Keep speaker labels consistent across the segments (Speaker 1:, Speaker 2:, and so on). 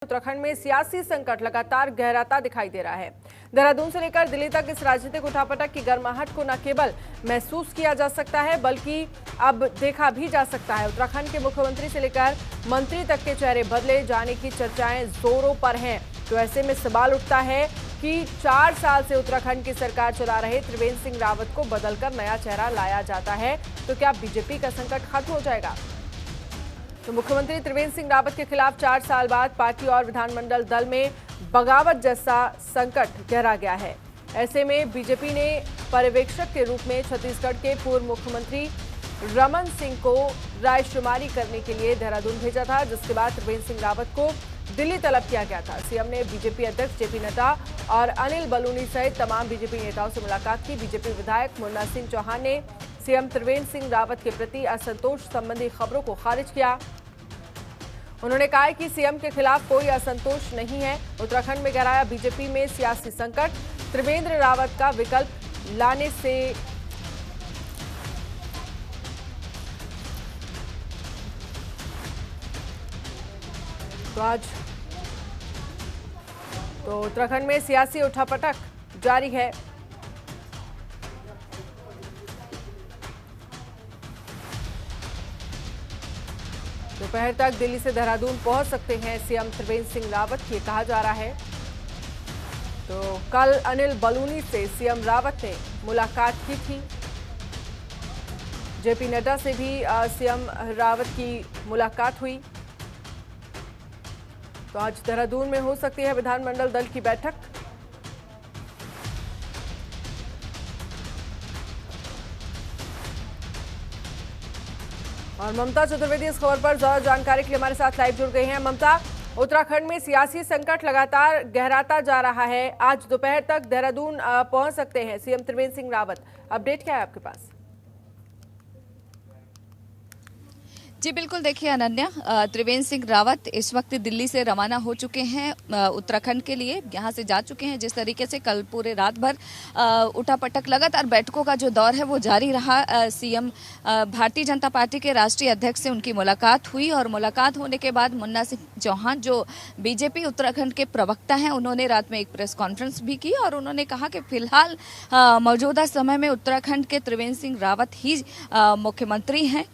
Speaker 1: उत्तराखंड में सियासी संकट लगातार गहराता दिखाई दे रहा है। देहरादून से लेकर दिल्ली तक इस राजनीतिक उठापटक की गर्माहट को न केवल महसूस किया जा सकता है बल्कि अब देखा भी जा सकता है। उत्तराखंड के मुख्यमंत्री से लेकर मंत्री तक के चेहरे बदले जाने की चर्चाएं जोरों पर हैं। तो ऐसे में सवाल उठता है कि 4 साल से उत्तराखंड की सरकार चला रहे त्रिवेंद्र सिंह रावत को बदलकर नया चेहरा लाया जाता है तो क्या बीजेपी का संकट खत्म हो जाएगा? तो मुख्यमंत्री त्रिवेंद्र सिंह रावत के खिलाफ 4 साल बाद पार्टी और विधानमंडल दल में बगावत जैसा संकट गहरा गया है। ऐसे में बीजेपी ने पर्यवेक्षक के रूप में छत्तीसगढ़ के पूर्व मुख्यमंत्री रमन सिंह को रायशुमारी करने के लिए देहरादून भेजा था, जिसके बाद त्रिवेंद्र सिंह रावत को दिल्ली तलब किया गया था। सीएम ने बीजेपी अध्यक्ष जेपी नड्डा और अनिल बलूनी सहित तमाम बीजेपी नेताओं से मुलाकात की। बीजेपी विधायक मुन्ना सिंह चौहान ने सीएम त्रिवेंद्र सिंह रावत के प्रति असंतोष संबंधी खबरों को खारिज किया। उन्होंने कहा कि सीएम के खिलाफ कोई असंतोष नहीं है। उत्तराखंड में गहराया बीजेपी में सियासी संकट, त्रिवेंद्र रावत का विकल्प लाने से तो उत्तराखंड में सियासी उठापटक जारी है। दोपहर तक दिल्ली से देहरादून पहुंच सकते हैं सीएम त्रिवेंद्र सिंह रावत, ये कहा जा रहा है। तो कल अनिल बलूनी से सीएम रावत ने मुलाकात की थी। जेपी नड्डा से भी सीएम रावत की मुलाकात हुई। तो आज देहरादून में हो सकती है विधानमंडल दल की बैठक। और ममता चतुर्वेदी इस खबर पर ज्यादा जानकारी के लिए हमारे साथ लाइव जुड़ गई हैं। ममता, उत्तराखंड में सियासी संकट लगातार गहराता जा रहा है। आज दोपहर तक देहरादून पहुंच सकते हैं सीएम त्रिवेंद्र सिंह रावत, अपडेट क्या है आपके पास?
Speaker 2: जी बिल्कुल, देखिए अनन्या, त्रिवेंद्र सिंह रावत इस वक्त दिल्ली से रवाना हो चुके हैं उत्तराखंड के लिए। यहाँ से जा चुके हैं। जिस तरीके से कल पूरे रात भर उठापटक लगातार बैठकों का जो दौर है वो जारी रहा। सीएम भारतीय जनता पार्टी के राष्ट्रीय अध्यक्ष से उनकी मुलाकात हुई और मुलाकात होने के बाद मुन्ना सिंह चौहान जो बीजेपी उत्तराखंड के प्रवक्ता हैं, उन्होंने रात में एक प्रेस कॉन्फ्रेंस भी की और उन्होंने कहा कि फिलहाल मौजूदा समय में उत्तराखंड के त्रिवेंद्र सिंह रावत ही मुख्यमंत्री हैं।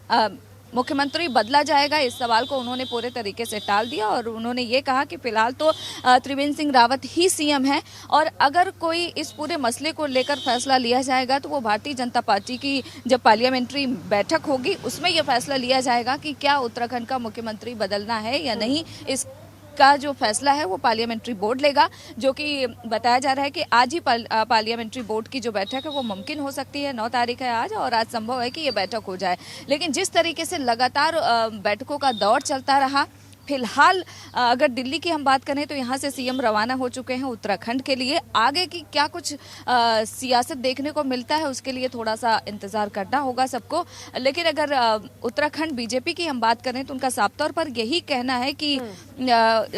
Speaker 2: मुख्यमंत्री बदला जाएगा, इस सवाल को उन्होंने पूरे तरीके से टाल दिया और उन्होंने ये कहा कि फिलहाल तो त्रिवेंद्र सिंह रावत ही सीएम है और अगर कोई इस पूरे मसले को लेकर फैसला लिया जाएगा तो वो भारतीय जनता पार्टी की जब पार्लियामेंट्री बैठक होगी उसमें यह फैसला लिया जाएगा कि क्या उत्तराखंड का मुख्यमंत्री बदलना है या नहीं। इस का जो फैसला है वो पार्लियामेंट्री बोर्ड लेगा, जो कि बताया जा रहा है कि आज ही पार्लियामेंट्री बोर्ड की जो बैठक है वो मुमकिन हो सकती है। 9 तारीख है आज और आज संभव है कि ये बैठक हो जाए। लेकिन जिस तरीके से लगातार बैठकों का दौर चलता रहा, फिलहाल अगर दिल्ली की हम बात करें तो यहाँ से सीएम रवाना हो चुके हैं उत्तराखंड के लिए। आगे की क्या कुछ सियासत देखने को मिलता है उसके लिए थोड़ा सा इंतजार करना होगा सबको। लेकिन अगर उत्तराखंड बीजेपी की हम बात करें तो उनका साफ तौर पर यही कहना है कि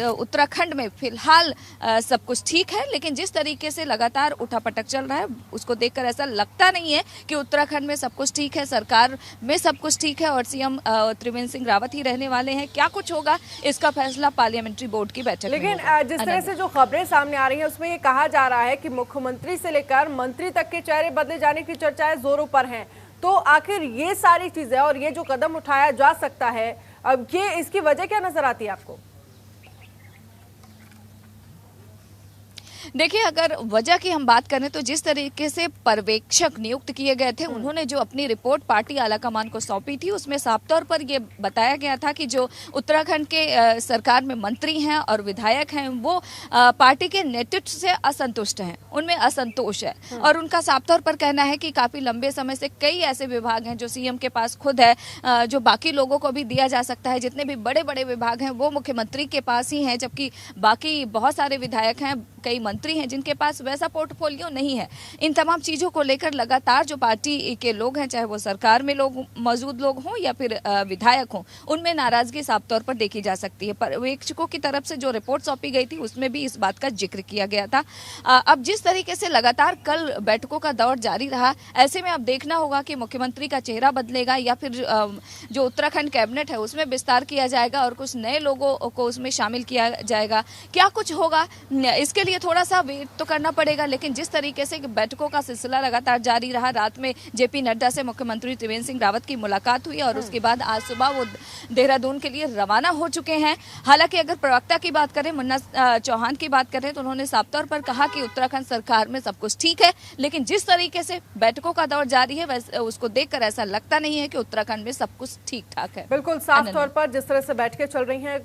Speaker 2: उत्तराखंड में फिलहाल सब कुछ ठीक है, लेकिन जिस तरीके से लगातार उठापटक चल रहा है उसको देखकर ऐसा लगता नहीं है कि उत्तराखंड में सब कुछ ठीक है, सरकार में सब कुछ ठीक है और सीएम त्रिवेंद्र सिंह रावत ही रहने वाले हैं। क्या कुछ होगा इसका फैसला पार्लियामेंट्री बोर्ड की बैठक में होगा।
Speaker 1: लेकिन जिस तरह से जो खबरें सामने आ रही हैं उसमें ये कहा जा रहा है कि मुख्यमंत्री से लेकर मंत्री तक के चेहरे बदले जाने की चर्चाएं जोरों पर हैं। तो आखिर ये सारी चीजें और ये जो कदम उठाया जा सकता है, अब ये इसकी वजह क्या नजर आती है आपको?
Speaker 2: देखिए, अगर वजह की हम बात करें तो जिस तरीके से पर्यवेक्षक नियुक्त किए गए थे, उन्होंने जो अपनी रिपोर्ट पार्टी आलाकमान को सौंपी थी उसमें साफ तौर पर यह बताया गया था कि जो उत्तराखंड के सरकार में मंत्री हैं और विधायक हैं वो पार्टी के नेतृत्व से असंतुष्ट हैं, उनमें असंतोष है और उनका साफ तौर पर कहना है कि काफी लंबे समय से कई ऐसे विभाग हैं जो सीएम के पास खुद है, जो बाकी लोगों को भी दिया जा सकता है। जितने भी बड़े बड़े विभाग हैं वो मुख्यमंत्री के पास ही हैं, जबकि बाकी बहुत सारे विधायक हैं, कई मंत्री हैं जिनके पास वैसा पोर्टफोलियो नहीं है। इन तमाम चीज़ों को लेकर लगातार जो पार्टी के लोग हैं, चाहे वो सरकार में लोग मौजूद लोग हों या फिर विधायक हों, उनमें नाराजगी साफ तौर पर देखी जा सकती है। पर्यवेक्षकों की तरफ से जो रिपोर्ट सौंपी गई थी उसमें भी इस बात का जिक्र किया गया था। अब जिस तरीके से लगातार कल बैठकों का दौर जारी रहा, ऐसे में अब देखना होगा कि मुख्यमंत्री का चेहरा बदलेगा या फिर जो उत्तराखंड कैबिनेट है उसमें विस्तार किया जाएगा और कुछ नए लोगों को उसमें शामिल किया जाएगा। क्या कुछ होगा इसके लिए थोड़ा सा वेट तो करना पड़ेगा, लेकिन जिस तरीके से बैठकों का सिलसिला लगातार जारी रहा, रात में जेपी नड्डा से मुख्यमंत्री त्रिवेंद्र सिंह रावत की मुलाकात हुई और उसके बाद आज सुबह वो देहरादून के लिए रवाना हो चुके हैं। हालांकि अगर प्रवक्ता की बात करें, मुन्ना चौहान की बात करें, तो उन्होंने साफ तौर पर कहा कि उत्तराखंड सरकार में सब कुछ ठीक है, लेकिन जिस तरीके से बैठकों का दौर जारी है वैसे उसको देखकर ऐसा लगता नहीं है कि उत्तराखंड में सब कुछ ठीक ठाक है।
Speaker 1: बिल्कुल साफ तौर पर जिस तरह से बैठकें चल रही हैं,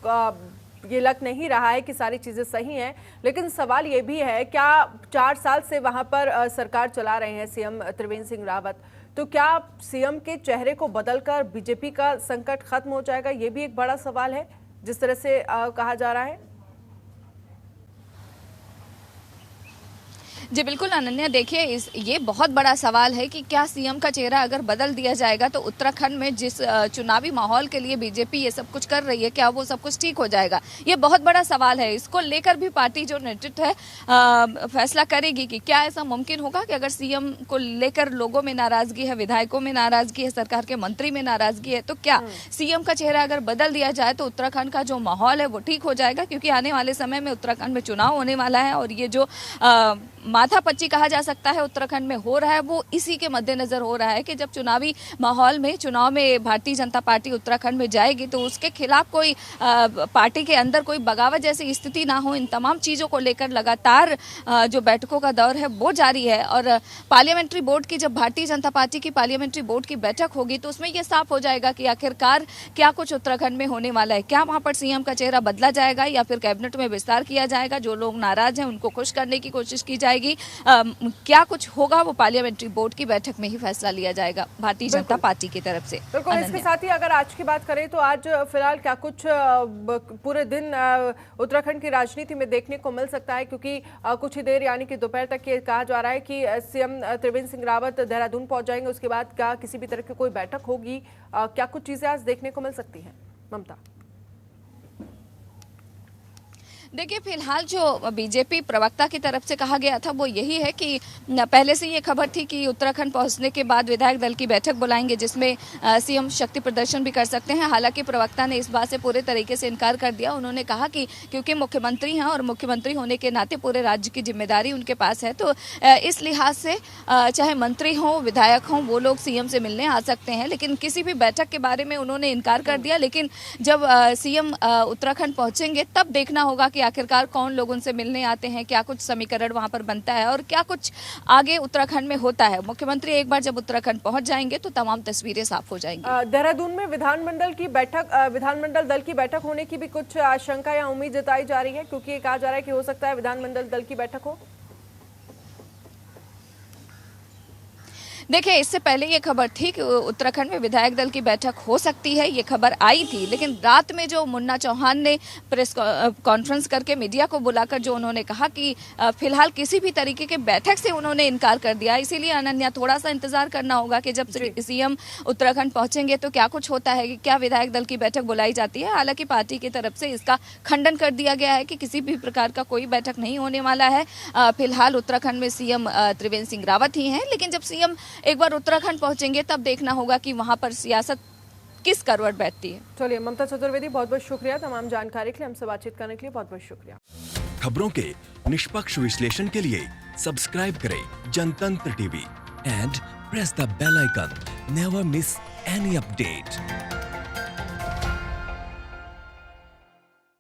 Speaker 1: ये लग नहीं रहा है कि सारी चीजें सही हैं, लेकिन सवाल ये भी है, क्या 4 साल से वहां पर सरकार चला रहे हैं सीएम त्रिवेंद्र सिंह रावत, तो क्या सीएम के चेहरे को बदलकर बीजेपी का संकट खत्म हो जाएगा? ये भी एक बड़ा सवाल है जिस तरह से कहा जा रहा है।
Speaker 2: जी बिल्कुल अनन्या, देखिए ये बहुत बड़ा सवाल है कि क्या सीएम का चेहरा अगर बदल दिया जाएगा तो उत्तराखंड में जिस चुनावी माहौल के लिए बीजेपी ये सब कुछ कर रही है, क्या वो सब कुछ ठीक हो जाएगा? ये बहुत बड़ा सवाल है। इसको लेकर भी पार्टी जो नेतृत्व है फैसला करेगी कि क्या ऐसा मुमकिन होगा कि अगर सीएम को लेकर लोगों में नाराजगी है, विधायकों में नाराजगी है, सरकार के मंत्री में नाराजगी है, तो क्या सीएम का चेहरा अगर बदल दिया जाए तो उत्तराखंड का जो माहौल है वो ठीक हो जाएगा? क्योंकि आने वाले समय में उत्तराखंड में चुनाव होने वाला है और ये जो माथापच्ची कहा जा सकता है उत्तराखंड में हो रहा है, वो इसी के मद्देनजर हो रहा है कि जब चुनावी माहौल में चुनाव में भारतीय जनता पार्टी उत्तराखंड में जाएगी तो उसके खिलाफ कोई पार्टी के अंदर कोई बगावत जैसी स्थिति ना हो। इन तमाम चीज़ों को लेकर लगातार जो बैठकों का दौर है वो जारी है और पार्लियामेंट्री बोर्ड की जब भारतीय जनता पार्टी की पार्लियामेंट्री बोर्ड की बैठक होगी तो उसमें यह साफ हो जाएगा कि आखिरकार क्या कुछ उत्तराखंड में होने वाला है। क्या वहाँ पर सीएम का चेहरा बदला जाएगा या फिर कैबिनेट में विस्तार किया जाएगा? जो लोग नाराज हैं उनको खुश करने की कोशिश की जाएगी। क्या कुछ होगा वो पार्लियामेंट्री बोर्ड की बैठक में ही फैसला लिया जाएगा भारतीय जनता पार्टी की तरफ से।
Speaker 1: बिल्कुल, इसके साथ ही अगर आज की बात करें तो आज फिलहाल क्या कुछ पूरे दिन उत्तराखंड की राजनीति में देखने को मिल सकता है, क्योंकि कुछ ही देर यानी कि दोपहर तक ये कहा जा रहा है कि सीएम त्रिवेंद्र सिंह रावत देहरादून पहुंच जाएंगे। उसके बाद क्या किसी भी तरह की कोई बैठक होगी? क्या कुछ चीजें आज देखने को मिल सकती हैं ममता?
Speaker 2: देखिए फिलहाल जो बीजेपी प्रवक्ता की तरफ से कहा गया था वो यही है कि पहले से ये खबर थी कि उत्तराखंड पहुंचने के बाद विधायक दल की बैठक बुलाएंगे जिसमें सीएम शक्ति प्रदर्शन भी कर सकते हैं। हालांकि प्रवक्ता ने इस बात से पूरे तरीके से इनकार कर दिया। उन्होंने कहा कि क्योंकि मुख्यमंत्री हैं और मुख्यमंत्री होने के नाते पूरे राज्य की जिम्मेदारी उनके पास है, तो इस लिहाज से चाहे मंत्री हों विधायक हों वो लोग सीएम से मिलने आ सकते हैं, लेकिन किसी भी बैठक के बारे में उन्होंने इनकार कर दिया। लेकिन जब सीएम उत्तराखंड पहुंचेंगे तब देखना होगा कि आखिरकार कौन लोग उनसे मिलने आते हैं, क्या कुछ समीकरण वहां पर बनता है और क्या कुछ आगे उत्तराखंड में होता है। मुख्यमंत्री एक बार जब उत्तराखंड पहुंच जाएंगे तो तमाम तस्वीरें साफ हो जाएंगी।
Speaker 1: देहरादून में विधानमंडल दल की बैठक होने की भी कुछ आशंका या उम्मीद जताई जा रही है, क्योंकि ये कहा जा रहा है कि हो सकता है विधानमंडल दल की बैठक हो।
Speaker 2: देखिए इससे पहले ये खबर थी कि उत्तराखंड में विधायक दल की बैठक हो सकती है, ये खबर आई थी, लेकिन रात में जो मुन्ना चौहान ने प्रेस कॉन्फ्रेंस करके मीडिया को बुलाकर जो उन्होंने कहा कि फिलहाल किसी भी तरीके के बैठक से उन्होंने इनकार कर दिया। इसीलिए अनन्या थोड़ा सा इंतजार करना होगा कि जब सीएम उत्तराखंड पहुंचेंगे तो क्या कुछ होता है कि क्या विधायक दल की बैठक बुलाई जाती है। हालांकि पार्टी की तरफ से इसका खंडन कर दिया गया है कि किसी भी प्रकार का कोई बैठक नहीं होने वाला है। फिलहाल उत्तराखंड में सीएम त्रिवेंद्र सिंह रावत ही हैं, लेकिन जब सीएम एक बार उत्तराखंड पहुंचेंगे तब देखना होगा कि वहां पर सियासत किस करवट बैठती है।
Speaker 1: चलिए ममता चतुर्वेदी, बहुत बहुत शुक्रिया तमाम जानकारी के लिए, हमसे बातचीत करने के लिए बहुत बहुत शुक्रिया।
Speaker 3: खबरों के निष्पक्ष विश्लेषण के लिए सब्सक्राइब करें Jantantra TV and press the bell icon. Never miss any update.